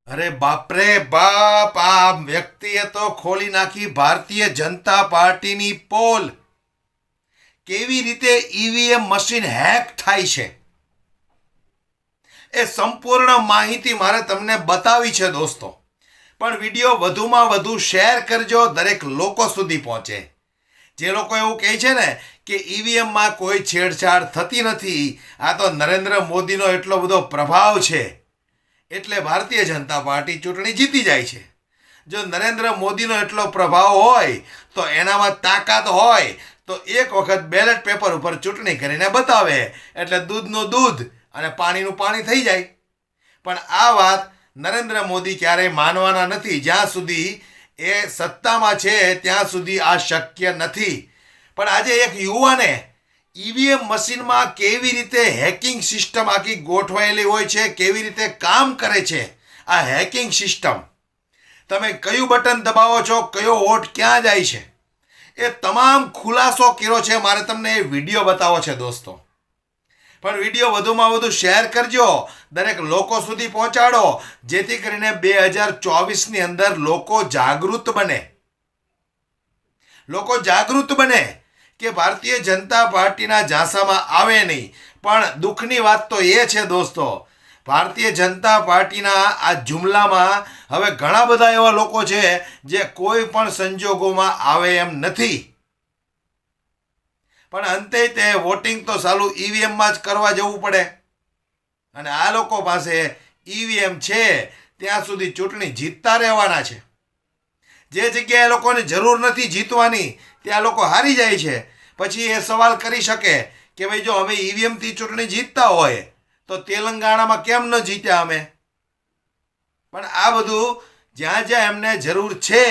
અરે બાપરે બાપ, આ વ્યક્તિએ તો ખોલી નાખી ભારતીય જનતા પાર્ટીની પોલ. કેવી રીતે ઈવીએમ મશીન હેક થાય છે એ સંપૂર્ણ માહિતી મારે તમને બતાવી છે દોસ્તો. પણ વિડીયો વધુમાં વધુ શેર કરજો, દરેક લોકો સુધી પહોંચે. જે લોકો એવું કહે છે ને કે ઈવીએમમાં કોઈ છેડછાડ થતી નથી, આ તો નરેન્દ્ર મોદીનો એટલો બધો પ્રભાવ છે એટલે ભારતીય જનતા પાર્ટી ચૂંટણી જીતી જાય છે. જો નરેન્દ્ર મોદીનો એટલો પ્રભાવ હોય તો એનામાં તાકાત હોય તો એક વખત બેલેટ પેપર ઉપર ચૂંટણી કરીને બતાવે એટલે દૂધનું દૂધ અને પાણીનું પાણી થઈ જાય. પણ આ વાત નરેન્દ્ર મોદી ક્યારેય માનવાના નથી. જ્યાં સુધી એ સત્તામાં છે ત્યાં સુધી આ શક્ય નથી. પણ આજે એક યુવાને ઈવીએમ મશીનમાં કેવી રીતે હેકિંગ સિસ્ટમ આખી ગોઠવાયેલી હોય છે, કેવી રીતે કામ કરે છે આ હેકિંગ સિસ્ટમ, તમે કયું બટન દબાવો છો, કયો વોટ ક્યાં જાય છે, એ તમામ ખુલાસો કર્યો છે. મારે તમને એ વિડીયો બતાવો છે દોસ્તો. પણ વિડીયો વધુમાં વધુ શેર કરજો, દરેક લોકો સુધી પહોંચાડો, જેથી કરીને 2024ની અંદર લોકો જાગૃત બને. લોકો જાગૃત બને કે ભારતીય જનતા પાર્ટીના ઝાંસામાં આવે નહીં. પણ દુઃખની વાત તો એ છે દોસ્તો, ભારતીય જનતા પાર્ટીના આ જુમલામાં હવે ઘણા બધા એવા લોકો છે જે કોઈ પણ સંજોગોમાં આવે એમ નથી. પણ અંતે તે વોટિંગ તો ચાલુ ઈવીએમમાં જ કરવા જવું પડે. અને આ લોકો પાસે ઈવીએમ છે ત્યાં સુધી ચૂંટણી જીતતા રહેવાના છે. જે જગ્યાએ લોકોને જરૂર નથી જીતવાની ત્યાં લોકો હારી જાય છે. પછી એ સવાલ કરી શકે કે ભાઈ જો અમે ઈવીએમથી ચૂંટણી જીતતા હોય તો તેલંગાણામાં કેમ ન જીત્યા અમે. પણ આ બધું જ્યાં જ્યાં એમને જરૂર છે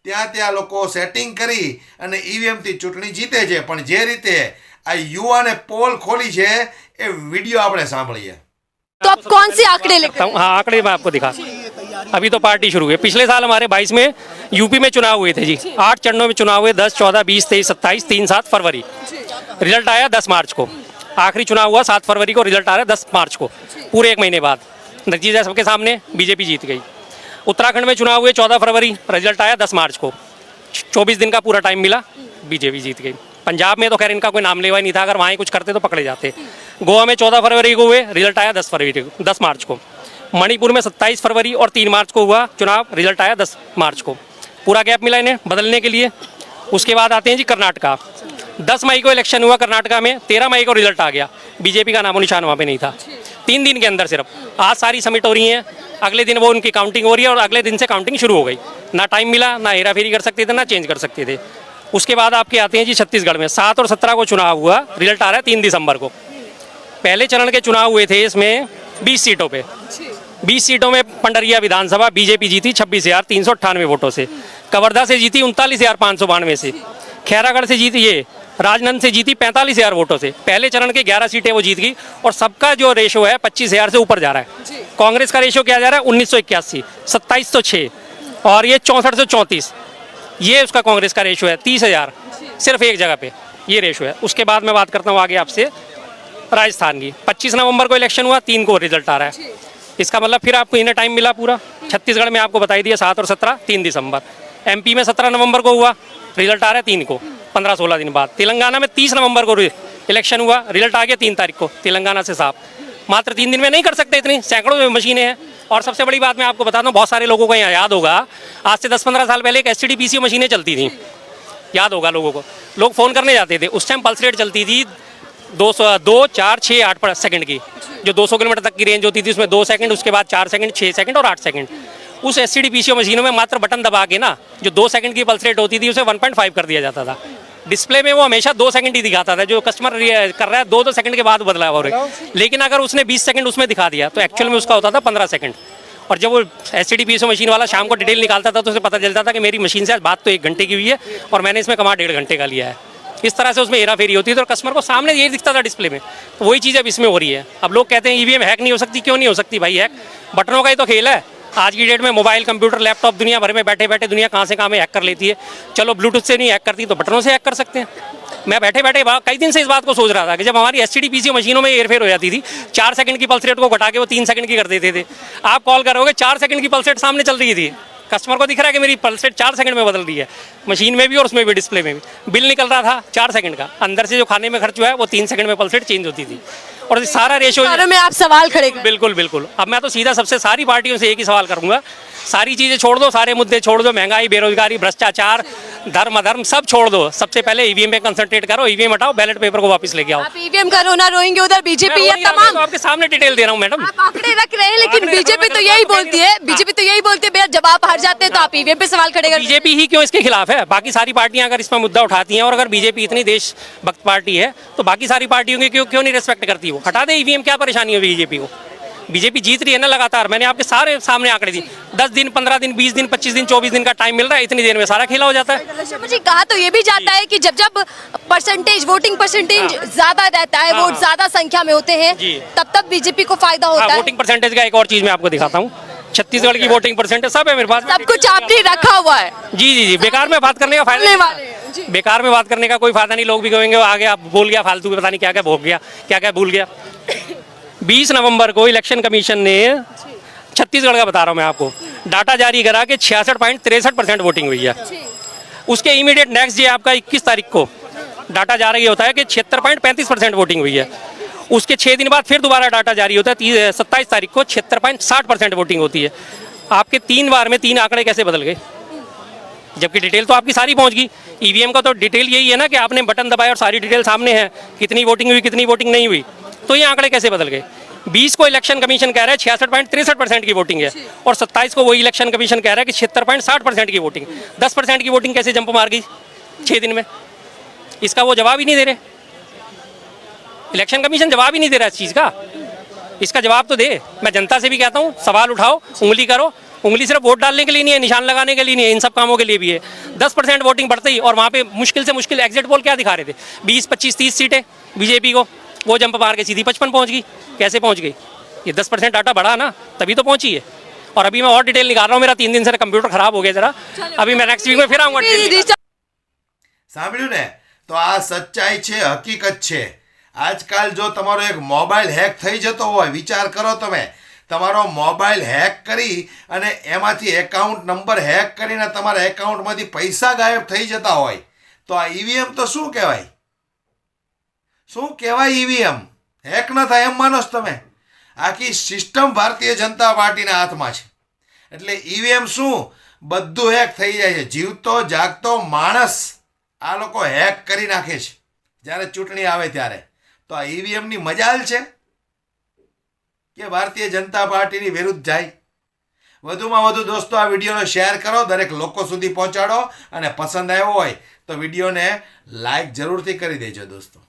ત્યાં ત્યાં લોકો સેટિંગ કરી અને ઈવીએમથી ચૂંટણી જીતે છે. પણ જે રીતે આ યુવાને પોલ ખોલી છે એ વિડીયો આપણે સાંભળીએ. तो आप कौन से आंकड़े लेकर? हाँ, आंकड़े मैं आपको दिखा। अभी तो पार्टी शुरू हुई है। पिछले साल हमारे 22 में यूपी में चुनाव हुए थे जी। 8 चरणों में चुनाव हुए, 10, 14, 20, 23, 27, 3, 7 फरवरी। रिजल्ट आया 10 मार्च को। आखिरी चुनाव हुआ 7 फरवरी को, रिजल्ट आ रहा है 10 मार्च को, पूरे 1 महीने बाद। नतीजा सबके सामने, बीजेपी जीत गई। उत्तराखंड में चुनाव हुए 14 फरवरी, रिजल्ट आया 10 मार्च को। 24 दिन का पूरा टाइम मिला, बीजेपी जीत गई। पंजाब में तो खैर इनका कोई नाम लेवा ही नहीं था, अगर वहाँ कुछ करते तो पकड़े जाते। गोवा में 14 फरवरी को हुए, रिजल्ट आया 10 मार्च को। मणिपुर में 27 फरवरी और 3 मार्च को हुआ चुनाव, रिजल्ट आया 10 मार्च को। पूरा गैप मिला इन्हें बदलने के लिए। उसके बाद आते हैं जी कर्नाटका। 10 मई को इलेक्शन हुआ कर्नाटका में, 13 मई को रिजल्ट आ गया। बीजेपी का नामो निशान वहाँ पे नहीं था। 3 दिन के अंदर सिर्फ। आज सारी सबमिट हो रही हैं, अगले दिन वो उनकी काउंटिंग हो रही है और अगले दिन से काउंटिंग शुरू हो गई। ना टाइम मिला, ना हेरा फेरी कर सकते थे, ना चेंज कर सकते थे। उसके बाद आपके आते हैं जी छत्तीसगढ़ में 7 और 17 को चुनाव हुआ, रिजल्ट आ रहा है 3 दिसंबर को। पहले चरण के चुनाव हुए थे इसमें 20 सीटों पे। 20 सीटों में पंडरिया विधानसभा बीजेपी जीती 26,398 वोटों से। कवर्धा से जीती 39,592 से। खैरागढ़ से जीती ये राजनंद से जीती 45,000 वोटों से। पहले चरण के 11 सीटें वो जीत गई और सबका जो रेशो है 25,000 से ऊपर जा रहा है। कांग्रेस का रेशो क्या जा रहा है 1981, 2706 और ये 6434। ये उसका कांग्रेस का रेशो है 30,000 सिर्फ एक जगह पे, ये रेशो है। उसके बाद मैं बात करता हूँ आगे आपसे राजस्थान की। 25 नवंबर को इलेक्शन हुआ, 3 को रिजल्ट आ रहा है। इसका मतलब फिर आपको इन्हें टाइम मिला पूरा। छत्तीसगढ़ में आपको बताई दिया 7 और 17, 3 दिसंबर। एमपी में 17 नवंबर को हुआ, रिजल्ट आ रहा है 3 को, 15-16 दिन बाद। तेलंगाना में 30 नवंबर को इलेक्शन हुआ, रिजल्ट आ गया 3 तारीख को, तेलंगाना से साफ। मात्र 3 दिन में नहीं कर सकते इतनी, सैकड़ों मशीनें हैं। और सबसे बड़ी बात मैं आपको बताता हूँ, बहुत सारे लोगों को यहाँ याद होगा, आज से 10-15 साल पहले एक STD-PCO मशीनें चलती थी, याद होगा लोगों को। लोग फ़ोन करने जाते थे, उस टाइम पल्स रेट चलती थी 2, 4, 6, 8 सेकंड की। जो 200 किलोमीटर तक की रेंज होती थी उसमें 2 सेकंड, उसके बाद 4 सेकंड, 6 सेकंड और 8 सेकंड। उस STD-PCO मशीनों में मात्र बटन दबा के ना, जो 2 सेकंड की पल्स रेट होती थी उसे 1.5 कर दिया जाता था। डिस्प्ले में वो हमेशा 2 सेकंड ही दिखाता था, जो कस्टमर कर रहा है 2 सेकंड के बाद बदलाव हो रहा है। लेकिन अगर उसने 20 सेकंड उसमें दिखा दिया तो एक्चुअल में उसका होता था 15 सेकंड। और जब वो STD-PCO मशीन वाला शाम को डिटेल निकालता था तो उसे पता चलता था कि मेरी मशीन से आज बात तो 1 घंटे की हुई है और मैंने इसमें कमा 1.5 घंटे का लिया है। इस तरह से उसमें हेरा फेरी होती थी और कस्टमर को सामने ये दिखता था डिस्प्ले में। तो वही चीज़ अब इसमें हो रही है। अब लोग कहते हैं ईवीएम हैक नहीं हो सकती, क्यों नहीं हो सकती भाई हैक? बटनों का ही तो खेल है। आज की डेट में मोबाइल, कंप्यूटर, लैपटॉप दुनिया भर में बैठे बैठे दुनिया कहाँ से कहाँ में हैक कर लेती है। चलो ब्लूटूथ से नहीं हैक करती तो बटनों से हैक कर सकते हैं। मैं बैठे बैठे कई दिन से इस बात को सोच रहा था कि जब हमारी एसटीडीपीसी मशीनों में हेरफेर हो जाती थी, 4 सेकंड की पल्स रेट को घटा के वो 3 सेकंड की कर देते थे। आप कॉल करोगे 4 सेकंड की पल्स रेट सामने चल रही थी, कस्टमर को दिख रहा है कि मेरी पल्स रेट 4 सेकंड में बदल रही है, मशीन में भी और उसमें भी, डिस्प्ले में भी। बिल निकल रहा था 4 सेकंड का, अंदर से जो खाने में खर्च हुआ है वो 3 सेकंड में पल्स रेट चेंज होती थी। और सारा रेशो बारे में आप सवाल खड़े कर बिल्कुल बिल्कुल। अब मैं तो सीधा सबसे सारी पार्टियों से एक ही सवाल करूंगा, सारी चीज़ें छोड़ दो, सारे मुद्दे छोड़ दो, महंगाई, बेरोजगारी, भ्रष्टाचार, धर्म अधर्म सब छोड़ दो। सबसे पहले ईवीएम पे कंसंट्रेट करो, ईवीएम हटाओ, बैलेट पेपर को वापस लेके आओ। आप ईवीएम का रोना रोएंगे, उधर बीजेपी या मैं तमाम तो आपके सामने डिटेल दे रहा हूँ मैडम। आप आंकड़े रख रहे हैं, लेकिन बीजेपी तो यही बोलती है, बीजेपी तो यही बोलती है भैया जब आप हार जाते हैं तो आप ईवीएम पे सवाल खड़े कर। बीजेपी ही क्यों इसके खिलाफ है? बाकी सारी पार्टियां अगर इसमें मुद्दा उठाती हैं और अगर बीजेपी इतनी देशभक्त पार्टी है तो बाकी सारी पार्टियों की क्यों नहीं रिस्पेक्ट करती? वो हटा दे ईवीएम, क्या परेशानी है बीजेपी को? बीजेपी जीत रही है ना लगातार, मैंने आपके सारे सामने आंकड़े दी। 10 दिन, 15 दिन, 20 दिन, 25 दिन, 24 दिन का टाइम मिल रहा है, इतनी देर में सारा खेला हो जाता है। मुझे कहा तो ये भी जाता है कि जब जब परसेंटेज, वोटिंग परसेंटेज ज्यादा रहता है, वोट ज्यादा संख्या में होते हैं, जी। तब बीजेपी को फायदा होता है। वोटिंग परसेंटेज का एक और चीज मैं आपको दिखाता हूँ, छत्तीसगढ़ की वोटिंग परसेंटेज सब है मेरे पास। सब कुछ आपने रखा हुआ है। जी जी जी, बेकार में बात करने का फायदा बोलने नहीं वाले हैं, जी। है। बेकार में बात करने का कोई फायदा नहीं, लोग भी कहेंगे वो आगे आप बोल गया फालतू में, पता नहीं क्या क्या भोग गया, क्या क्या भूल गया। 20 नवंबर को इलेक्शन कमीशन ने, छत्तीसगढ़ का बता रहा हूँ मैं आपको, डाटा जारी करा कि 66.63% वोटिंग हुई है। उसके इमीडिएट नेक्स्ट डे आपका 21 तारीख को डाटा जारी होता है कि 76.35% वोटिंग हुई है। उसके 6 दिन बाद फिर दोबारा डाटा जारी होता है, 27 तारीख को 76.60% वोटिंग होती है। आपके 3 बार में 3 आंकड़े कैसे बदल गए? जबकि डिटेल तो आपकी सारी पहुंच गई। ईवीएम का तो डिटेल यही है ना कि आपने बटन दबाया और सारी डिटेल सामने है, कितनी वोटिंग हुई, कितनी वोटिंग नहीं हुई। तो ये आंकड़े कैसे बदल गए? 20 को इलेक्शन कमीशन कह रहा है 66.63% की वोटिंग है, और 27 को वही इलेक्शन कमीशन कह रहा है कि 76.60% की वोटिंग। 10% की वोटिंग कैसे जंप मार गई 6 दिन में? इसका वो जवाब ही नहीं दे रहे, इलेक्शन कमीशन जवाब ही नहीं दे रहा इस चीज़ का। इसका जवाब तो दे। मैं जनता से भी कहता हूँ, सवाल उठाओ, उंगली करो। उंगली सिर्फ वोट डालने के लिए नहीं है, निशान लगाने के लिए नहीं है, इन सब कामों के लिए भी है। 10% वोटिंग बढ़ते ही, और वहाँ पे मुश्किल से मुश्किल एग्जिट पोल क्या दिखा रहे थे? 20, 25, 30 सीटें बीजेपी को, वो जंप मार के सीधी 55 पहुँच गई। कैसे पहुँच गई? ये 10% डाटा बढ़ा ना, तभी तो पहुँची है। और अभी मैं और डिटेल निकाल रहा हूँ, मेरा 3 दिन से कंप्यूटर खराब हो गया जरा, अभी मैं नेक्स्ट वीक में फिर आऊँगा। સાંભળ્યું ને? તો આ સચ્ચાઈ છે, હકીકત છે. આજકાલ જો તમારો એક મોબાઈલ હેક થઈ જતો હોય, વિચાર કરો તમે, તમારો મોબાઈલ હેક કરી અને એમાંથી એકાઉન્ટ નંબર હેક કરીને તમારા એકાઉન્ટમાંથી પૈસા ગાયબ થઈ જતા હોય, તો આ ઈવીએમ તો શું કહેવાય? શું કહેવાય ઈવીએમ? હેક ન થાય એમ માનો છો તમે? આખી સિસ્ટમ ભારતીય જનતા પાર્ટીના હાથમાં છે. એટલે ઈવીએમ શું, બધું હેક થઈ જાય છે. જીવતો જાગતો માણસ આ લોકો હેક કરી નાખે છે જ્યારે ચૂંટણી આવે ત્યારે. તો આ ઈવીએમની મજાલ છે કે ભારતીય જનતા પાર્ટીની વિરુદ્ધ જાય? વધુમાં વધુ દોસ્તો આ વિડીયોને શેર કરો, દરેક લોકો સુધી પહોંચાડો, અને પસંદ આવ્યો હોય તો વિડીયોને લાઈક જરૂરથી કરી દેજો દોસ્તો.